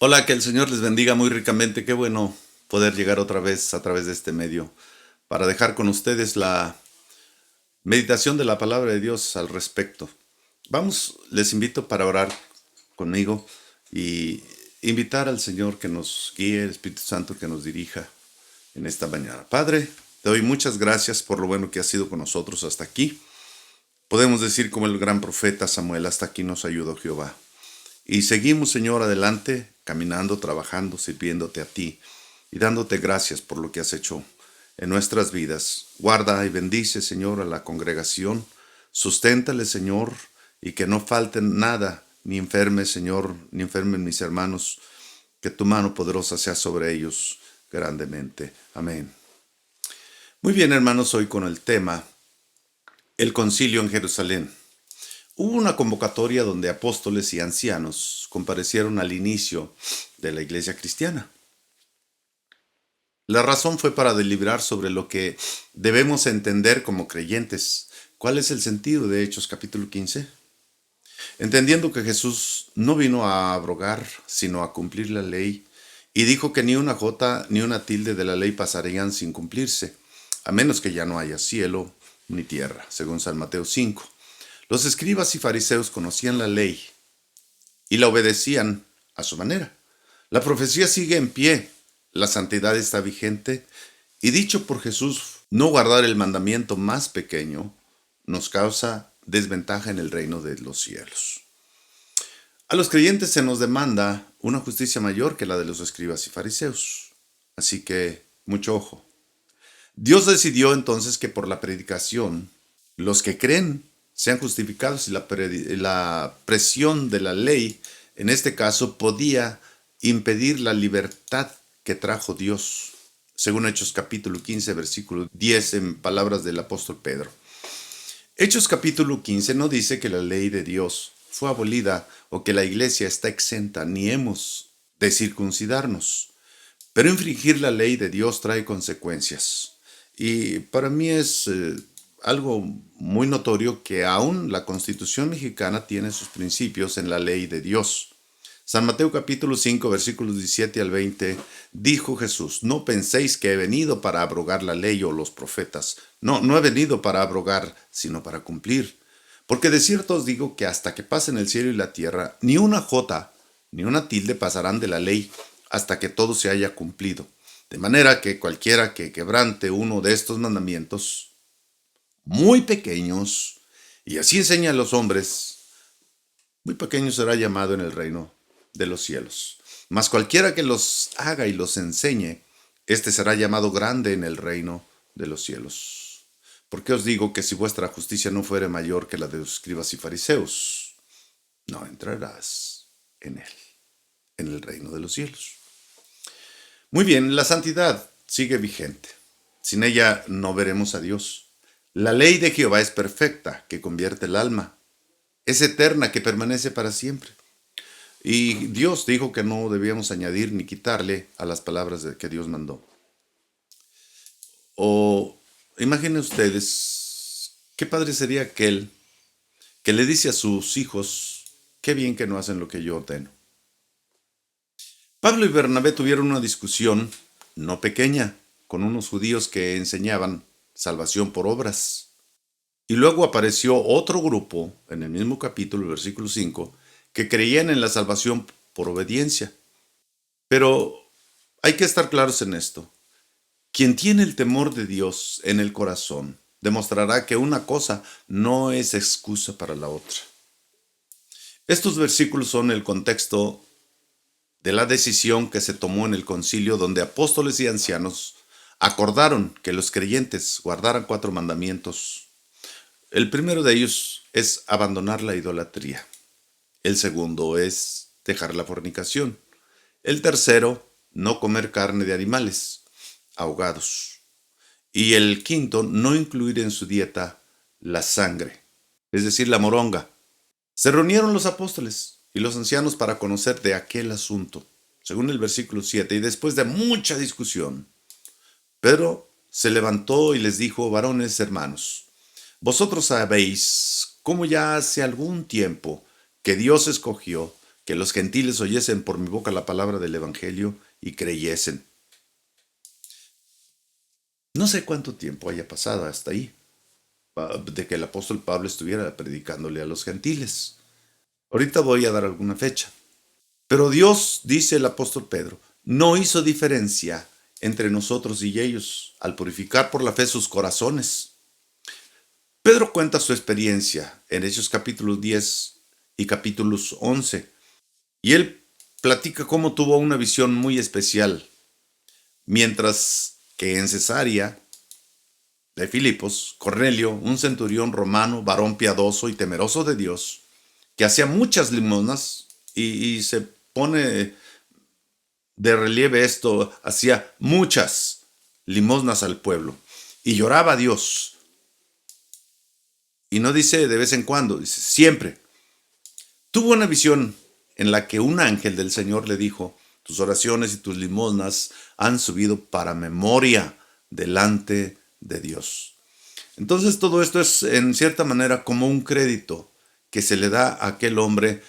Hola, que el Señor les bendiga muy ricamente. Qué bueno poder llegar otra vez a través de este medio para dejar con ustedes la meditación de la palabra de Dios al respecto. Vamos, les invito para orar conmigo y invitar al Señor que nos guíe, el Espíritu Santo que nos dirija en esta mañana. Padre, te doy muchas gracias por lo bueno que has sido con nosotros hasta aquí. Podemos decir como el gran profeta Samuel, hasta aquí nos ayudó Jehová. Y seguimos, Señor, adelante, caminando, trabajando, sirviéndote a ti y dándote gracias por lo que has hecho en nuestras vidas. Guarda y bendice, Señor, a la congregación. Susténtale, Señor, y que no falte nada, ni enferme, Señor, ni enfermen mis hermanos. Que tu mano poderosa sea sobre ellos grandemente. Amén. Muy bien, hermanos, hoy con el tema, el concilio en Jerusalén. Hubo una convocatoria donde apóstoles y ancianos comparecieron al inicio de la iglesia cristiana. La razón fue para deliberar sobre lo que debemos entender como creyentes. ¿Cuál es el sentido de Hechos capítulo 15? Entendiendo que Jesús no vino a abrogar, sino a cumplir la ley, y dijo que ni una jota ni una tilde de la ley pasarían sin cumplirse, a menos que ya no haya cielo ni tierra, según San Mateo 5. Los escribas y fariseos conocían la ley y la obedecían a su manera. La profecía sigue en pie, la santidad está vigente, y dicho por Jesús, no guardar el mandamiento más pequeño nos causa desventaja en el reino de los cielos. A los creyentes se nos demanda una justicia mayor que la de los escribas y fariseos. Así que, mucho ojo. Dios decidió entonces que por la predicación, los que creen sean justificados y la presión de la ley, en este caso, podía impedir la libertad que trajo Dios, según Hechos capítulo 15, versículo 10, en palabras del apóstol Pedro. Hechos capítulo 15 no dice que la ley de Dios fue abolida o que la iglesia está exenta, ni hemos de circuncidarnos. Pero infringir la ley de Dios trae consecuencias. Y para mí es algo muy notorio que aún la Constitución mexicana tiene sus principios en la ley de Dios. San Mateo capítulo 5 versículos 17 al 20 dijo Jesús, no penséis que he venido para abrogar la ley o los profetas. No, no he venido para abrogar, sino para cumplir. Porque de cierto os digo que hasta que pasen el cielo y la tierra, ni una jota ni una tilde pasarán de la ley hasta que todo se haya cumplido. De manera que cualquiera que quebrante uno de estos mandamientos, muy pequeños, y así enseña a los hombres, muy pequeño será llamado en el reino de los cielos. Mas cualquiera que los haga y los enseñe, éste será llamado grande en el reino de los cielos. ¿Por qué os digo que si vuestra justicia no fuere mayor que la de los escribas y fariseos, no entrarás en él, en el reino de los cielos? Muy bien, la santidad sigue vigente. Sin ella no veremos a Dios. La ley de Jehová es perfecta, que convierte el alma. Es eterna, que permanece para siempre. Y Dios dijo que no debíamos añadir ni quitarle a las palabras que Dios mandó. O imaginen ustedes, qué padre sería aquel que le dice a sus hijos, qué bien que no hacen lo que yo ordeno. Pablo y Bernabé tuvieron una discusión, no pequeña, con unos judíos que enseñaban salvación por obras. Y luego apareció otro grupo, en el mismo capítulo, versículo 5, que creían en la salvación por obediencia. Pero hay que estar claros en esto. Quien tiene el temor de Dios en el corazón demostrará que una cosa no es excusa para la otra. Estos versículos son el contexto de la decisión que se tomó en el concilio donde apóstoles y ancianos acordaron que los creyentes guardaran 4 mandamientos. El primero de ellos es abandonar la idolatría. El segundo es dejar la fornicación. El tercero, no comer carne de animales ahogados. Y el quinto, no incluir en su dieta la sangre, es decir, la moronga. Se reunieron los apóstoles y los ancianos para conocer de aquel asunto, según el versículo 7, y después de mucha discusión, Pedro se levantó y les dijo, varones hermanos, vosotros sabéis cómo ya hace algún tiempo que Dios escogió que los gentiles oyesen por mi boca la palabra del Evangelio y creyesen. No sé cuánto tiempo haya pasado hasta ahí, de que el apóstol Pablo estuviera predicándole a los gentiles. Ahorita voy a dar alguna fecha. Pero Dios, dice el apóstol Pedro, no hizo diferencia entre nosotros y ellos al purificar por la fe sus corazones. Pedro cuenta su experiencia en Hechos capítulos 10 y capítulos 11. Y él platica cómo tuvo una visión muy especial. Mientras que en Cesarea de Filipos, Cornelio, un centurión romano, varón piadoso y temeroso de Dios, que hacía muchas limosnas y se pone de relieve esto, hacía muchas limosnas al pueblo y lloraba a Dios. Y no dice de vez en cuando, dice siempre. Tuvo una visión en la que un ángel del Señor le dijo, tus oraciones y tus limosnas han subido para memoria delante de Dios. Entonces todo esto es en cierta manera como un crédito que se le da a aquel hombre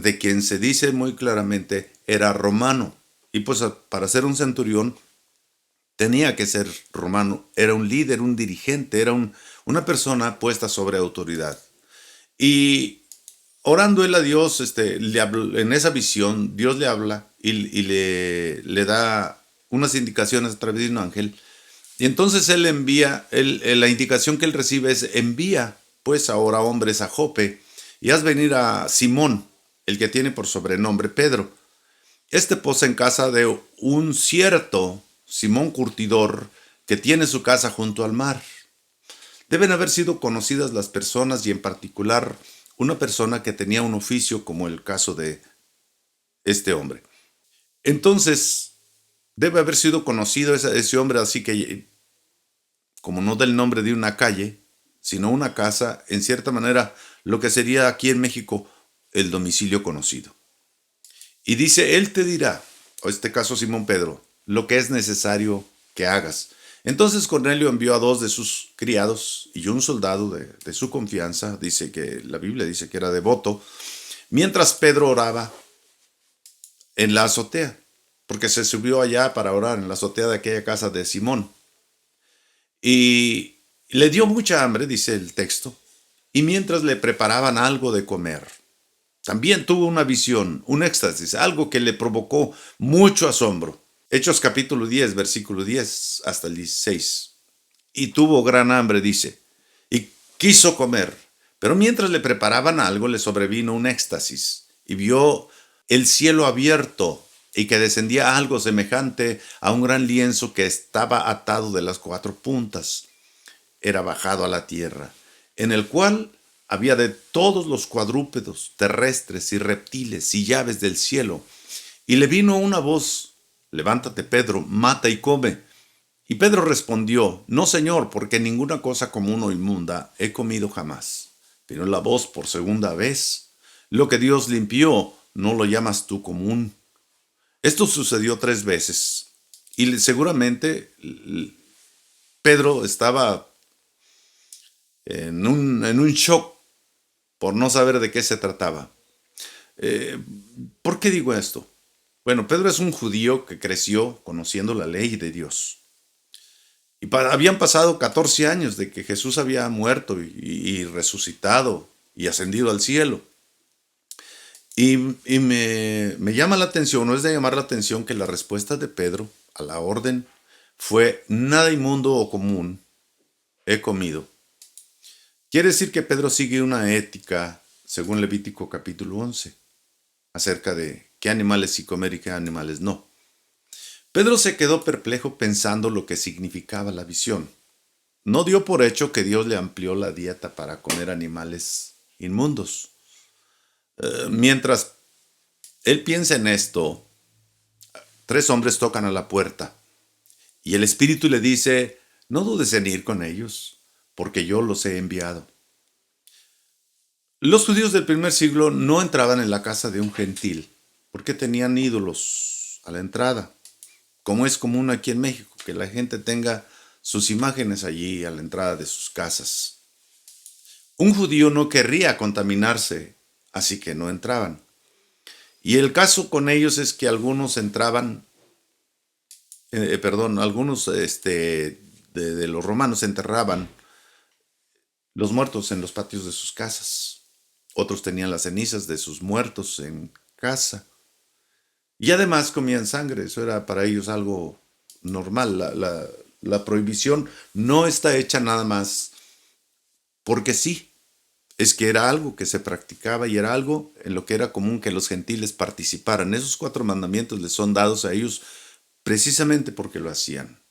de quien se dice muy claramente era romano. Y pues para ser un centurión tenía que ser romano, era un líder, un dirigente, era una persona puesta sobre autoridad. Y orando él a Dios, en esa visión, Dios le habla y le da unas indicaciones a través de un ángel. Y entonces él envía, la indicación que él recibe es, envía pues ahora hombres a Jope y haz venir a Simón, el que tiene por sobrenombre Pedro. Este posa en casa de un cierto Simón Curtidor que tiene su casa junto al mar. Deben haber sido conocidas las personas y en particular una persona que tenía un oficio como el caso de este hombre. Entonces, debe haber sido conocido ese hombre, así que, como no del nombre de una calle, sino una casa, en cierta manera, lo que sería aquí en México el domicilio conocido. Y dice, él te dirá, o este caso Simón Pedro, lo que es necesario que hagas. Entonces Cornelio envió a 2 de sus criados y un soldado de su confianza, dice que la Biblia dice que era devoto, mientras Pedro oraba en la azotea, porque se subió allá para orar en la azotea de aquella casa de Simón. Y le dio mucha hambre, dice el texto, y mientras le preparaban algo de comer, también tuvo una visión, un éxtasis, algo que le provocó mucho asombro. Hechos capítulo 10, versículo 10 hasta el 16. Y tuvo gran hambre, dice, y quiso comer. Pero mientras le preparaban algo, le sobrevino un éxtasis, y vio el cielo abierto, y que descendía algo semejante a un gran lienzo que estaba atado de las 4 puntas. Era bajado a la tierra, en el cual había de todos los cuadrúpedos, terrestres y reptiles y aves del cielo. Y le vino una voz, levántate Pedro, mata y come. Y Pedro respondió, no señor, porque ninguna cosa común o inmunda he comido jamás. Vino la voz por segunda vez, lo que Dios limpió, no lo llamas tú común. Esto sucedió 3 veces. Y seguramente Pedro estaba en un shock por no saber de qué se trataba. ¿Por qué digo esto? Bueno, Pedro es un judío que creció conociendo la ley de Dios. Y habían pasado 14 años de que Jesús había muerto y resucitado y ascendido al cielo. Y me llama la atención, o es de llamar la atención, que la respuesta de Pedro a la orden fue, nada inmundo o común he comido. Quiere decir que Pedro sigue una ética, según Levítico capítulo 11, acerca de qué animales sí comer y qué animales no. Pedro se quedó perplejo pensando lo que significaba la visión. No dio por hecho que Dios le amplió la dieta para comer animales inmundos. Mientras él piensa en esto, 3 hombres tocan a la puerta y el Espíritu le dice, no dudes en ir con ellos, porque yo los he enviado. Los judíos del primer siglo no entraban en la casa de un gentil, porque tenían ídolos a la entrada, como es común aquí en México, que la gente tenga sus imágenes allí a la entrada de sus casas. Un judío no querría contaminarse, así que no entraban. Y el caso con ellos es que algunos entraban, algunos de los romanos enterraban los muertos en los patios de sus casas. Otros tenían las cenizas de sus muertos en casa. Y además comían sangre, eso era para ellos algo normal. La prohibición no está hecha nada más porque sí, es que era algo que se practicaba y era algo en lo que era común que los gentiles participaran. Esos 4 mandamientos les son dados a ellos precisamente porque lo hacían.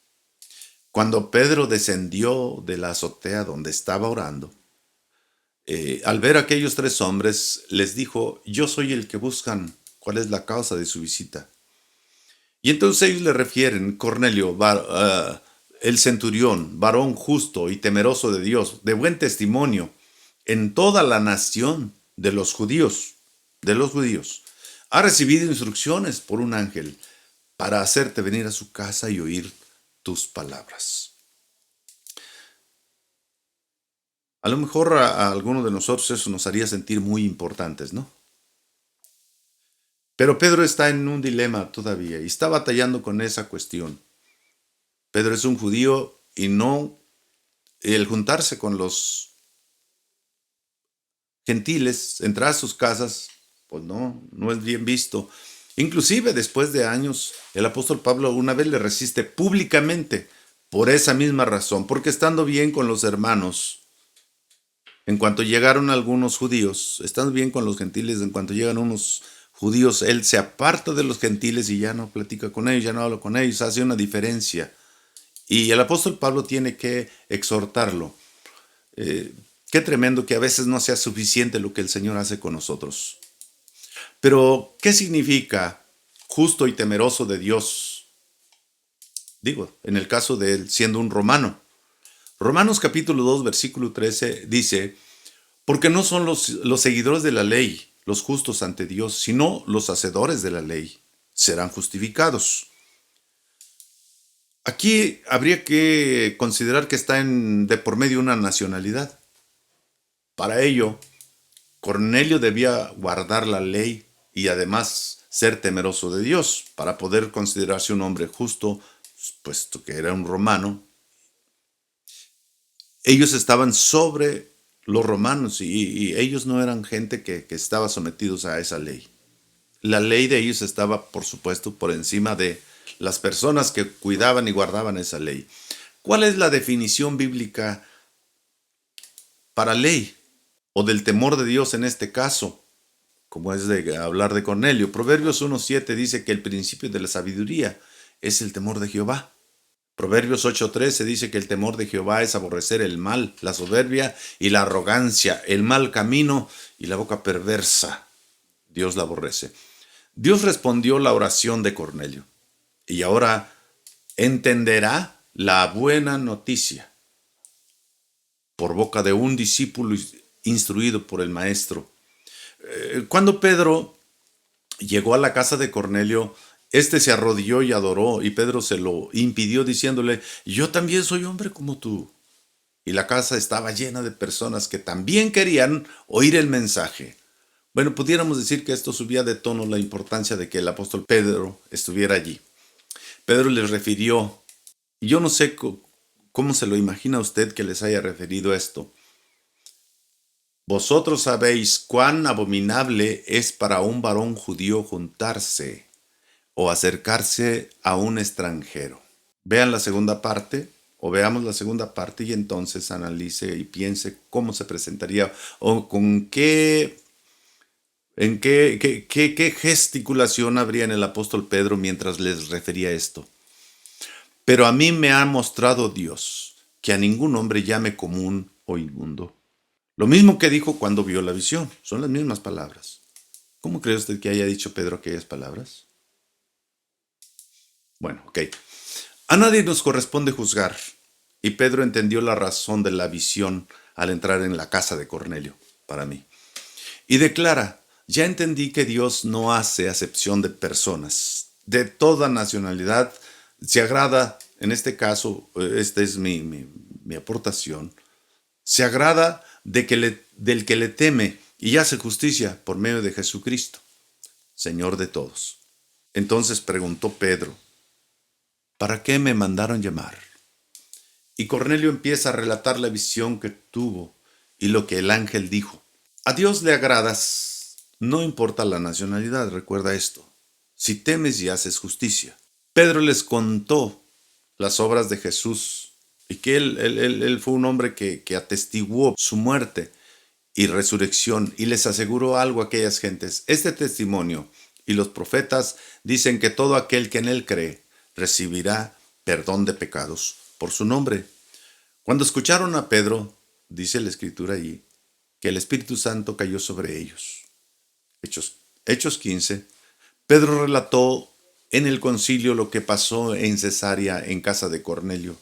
Cuando Pedro descendió de la azotea donde estaba orando, al ver a aquellos 3 hombres, les dijo: yo soy el que buscan. ¿Cuál es la causa de su visita? Y entonces ellos le refieren: Cornelio, el centurión, varón justo y temeroso de Dios, de buen testimonio en toda la nación de los judíos, ha recibido instrucciones por un ángel para hacerte venir a su casa y oír tus palabras. A lo mejor a alguno de nosotros eso nos haría sentir muy importantes, ¿no? Pero Pedro está en un dilema todavía y está batallando con esa cuestión. Pedro es un judío y no, el juntarse con los gentiles, entrar a sus casas, pues no es bien visto. Inclusive después de años, el apóstol Pablo una vez le resiste públicamente por esa misma razón, porque estando bien con los hermanos, en cuanto llegaron algunos judíos, estando bien con los gentiles, en cuanto llegan unos judíos, él se aparta de los gentiles y ya no platica con ellos, ya no habla con ellos, hace una diferencia. Y el apóstol Pablo tiene que exhortarlo. Qué tremendo que a veces no sea suficiente lo que el Señor hace con nosotros. Pero, ¿qué significa justo y temeroso de Dios? Digo, en el caso de él, siendo un romano. Romanos capítulo 2, versículo 13 dice: porque no son los seguidores de la ley los justos ante Dios, sino los hacedores de la ley serán justificados. Aquí habría que considerar que está de por medio una nacionalidad. Para ello, Cornelio debía guardar la ley y además ser temeroso de Dios para poder considerarse un hombre justo, puesto que era un romano. Ellos estaban sobre los romanos y ellos no eran gente que estaba sometidos a esa ley. La ley de ellos estaba, por supuesto, por encima de las personas que cuidaban y guardaban esa ley. ¿Cuál es la definición bíblica para ley o del temor de Dios en este caso? Como es de hablar de Cornelio. Proverbios 1:7 dice que el principio de la sabiduría es el temor de Jehová. Proverbios 8:13 dice que el temor de Jehová es aborrecer el mal, la soberbia y la arrogancia, el mal camino y la boca perversa. Dios la aborrece. Dios respondió la oración de Cornelio y ahora entenderá la buena noticia por boca de un discípulo instruido por el maestro. Cuando Pedro llegó a la casa de Cornelio, este se arrodilló y adoró, y Pedro se lo impidió diciéndole: yo también soy hombre como tú. Y la casa estaba llena de personas que también querían oír el mensaje. Bueno, pudiéramos decir que esto subía de tono la importancia de que el apóstol Pedro estuviera allí. Pedro les refirió, y yo no sé cómo se lo imagina usted que les haya referido esto. Vosotros sabéis cuán abominable es para un varón judío juntarse o acercarse a un extranjero. Vean la segunda parte, o veamos la segunda parte y entonces analice y piense cómo se presentaría o con qué qué gesticulación habría en el apóstol Pedro mientras les refería esto. Pero a mí me ha mostrado Dios que a ningún hombre llame común o inmundo. Lo mismo que dijo cuando vio la visión, son las mismas palabras. ¿Cómo cree usted que haya dicho Pedro aquellas palabras? Bueno, ok. A nadie nos corresponde juzgar, y Pedro entendió la razón de la visión al entrar en la casa de Cornelio, para mí. Y declara: ya entendí que Dios no hace acepción de personas, de toda nacionalidad. Se agrada, en este caso, esta es mi aportación, se agrada del que le teme y hace justicia por medio de Jesucristo. Señor de todos. Entonces preguntó Pedro, ¿para qué me mandaron llamar? Y Cornelio empieza a relatar la visión que tuvo y lo que el ángel dijo. A Dios le agradas, no importa la nacionalidad, recuerda esto, si temes y haces justicia. Pedro les contó las obras de Jesús y que él fue un hombre que atestiguó su muerte y resurrección y les aseguró algo a aquellas gentes. Este testimonio y los profetas dicen que todo aquel que en él cree recibirá perdón de pecados por su nombre. Cuando escucharon a Pedro, dice la escritura allí, que el Espíritu Santo cayó sobre ellos. Hechos 15. Pedro relató en el concilio lo que pasó en Cesarea en casa de Cornelio.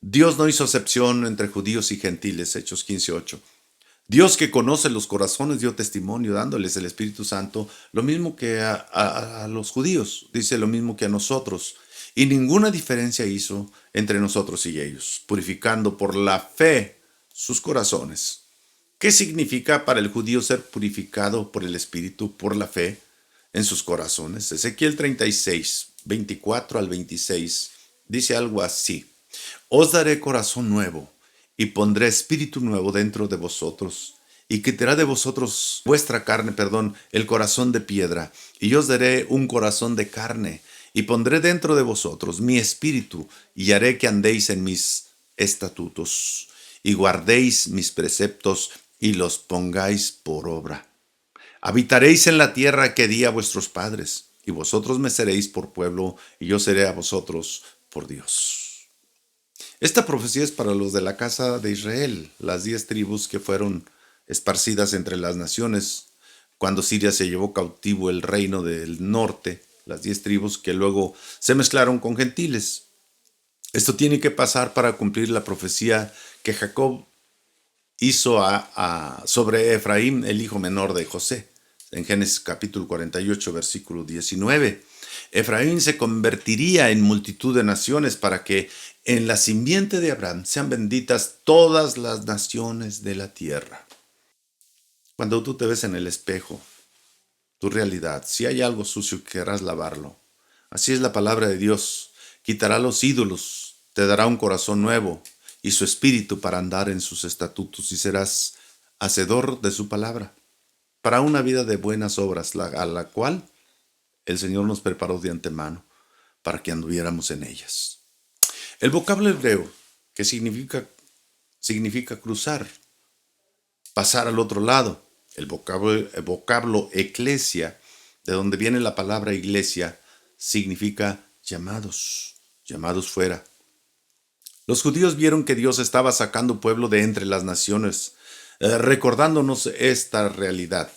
Dios no hizo excepción entre judíos y gentiles, Hechos 15:8. Dios que conoce los corazones dio testimonio dándoles el Espíritu Santo, lo mismo que a los judíos, dice lo mismo que a nosotros. Y ninguna diferencia hizo entre nosotros y ellos, purificando por la fe sus corazones. ¿Qué significa para el judío ser purificado por el Espíritu, por la fe en sus corazones? Ezequiel 36, 24 al 26, dice algo así. Os daré corazón nuevo, y pondré espíritu nuevo dentro de vosotros, y quitaré de vosotros vuestra carne, el corazón de piedra, y os daré un corazón de carne, y pondré dentro de vosotros mi espíritu, y haré que andéis en mis estatutos, y guardéis mis preceptos, y los pongáis por obra. Habitaréis en la tierra que di a vuestros padres, y vosotros me seréis por pueblo, y yo seré a vosotros por Dios. Esta profecía es para los de la casa de Israel, las 10 tribus que fueron esparcidas entre las naciones, cuando Siria se llevó cautivo el reino del norte, las 10 tribus que luego se mezclaron con gentiles. Esto tiene que pasar para cumplir la profecía que Jacob hizo sobre Efraín, el hijo menor de José, en Génesis capítulo 48, versículo 19. Efraín se convertiría en multitud de naciones para que en la simiente de Abraham sean benditas todas las naciones de la tierra. Cuando tú te ves en el espejo, tu realidad, si hay algo sucio, querrás lavarlo. Así es la palabra de Dios. Quitará los ídolos, te dará un corazón nuevo y su espíritu para andar en sus estatutos y serás hacedor de su palabra, para una vida de buenas obras, a la cual el Señor nos preparó de antemano para que anduviéramos en ellas. El vocablo hebreo, que significa cruzar, pasar al otro lado. El vocablo eclesia, de donde viene la palabra iglesia, significa llamados fuera. Los judíos vieron que Dios estaba sacando pueblo de entre las naciones, recordándonos esta realidad.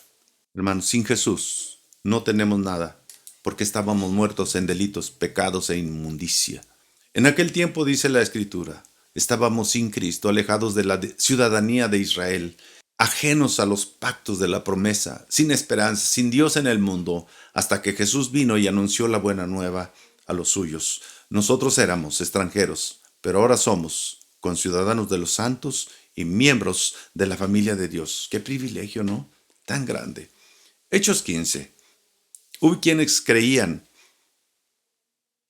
Hermanos, sin Jesús no tenemos nada, porque estábamos muertos en delitos, pecados e inmundicia. En aquel tiempo, dice la Escritura, estábamos sin Cristo, alejados de la ciudadanía de Israel, ajenos a los pactos de la promesa, sin esperanza, sin Dios en el mundo, hasta que Jesús vino y anunció la buena nueva a los suyos. Nosotros éramos extranjeros, pero ahora somos conciudadanos de los santos y miembros de la familia de Dios. Qué privilegio, ¿no? Tan grande. Hechos 15. Hubo quienes creían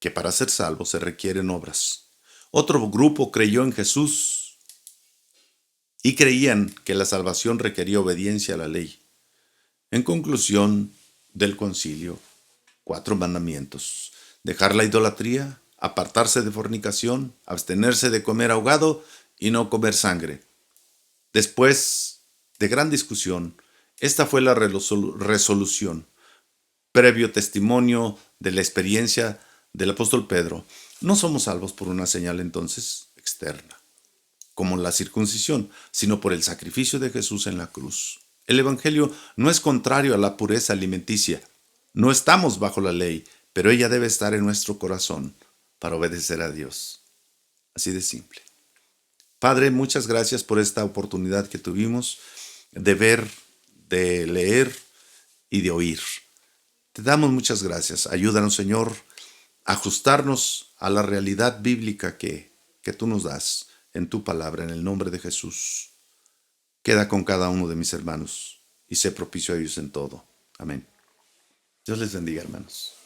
que para ser salvos se requieren obras. Otro grupo creyó en Jesús y creían que la salvación requería obediencia a la ley. En conclusión del concilio, 4 mandamientos: dejar la idolatría, apartarse de fornicación, abstenerse de comer ahogado y no comer sangre. Después de gran discusión, esta fue la resolución, previo testimonio de la experiencia del apóstol Pedro. No somos salvos por una señal entonces externa, como la circuncisión, sino por el sacrificio de Jesús en la cruz. El Evangelio no es contrario a la pureza alimenticia. No estamos bajo la ley, pero ella debe estar en nuestro corazón para obedecer a Dios. Así de simple. Padre, muchas gracias por esta oportunidad que tuvimos de ver, de leer y de oír. Te damos muchas gracias. Ayúdanos, Señor, a ajustarnos a la realidad bíblica que tú nos das en tu palabra, en el nombre de Jesús. Queda con cada uno de mis hermanos y sé propicio a ellos en todo. Amén. Dios les bendiga, hermanos.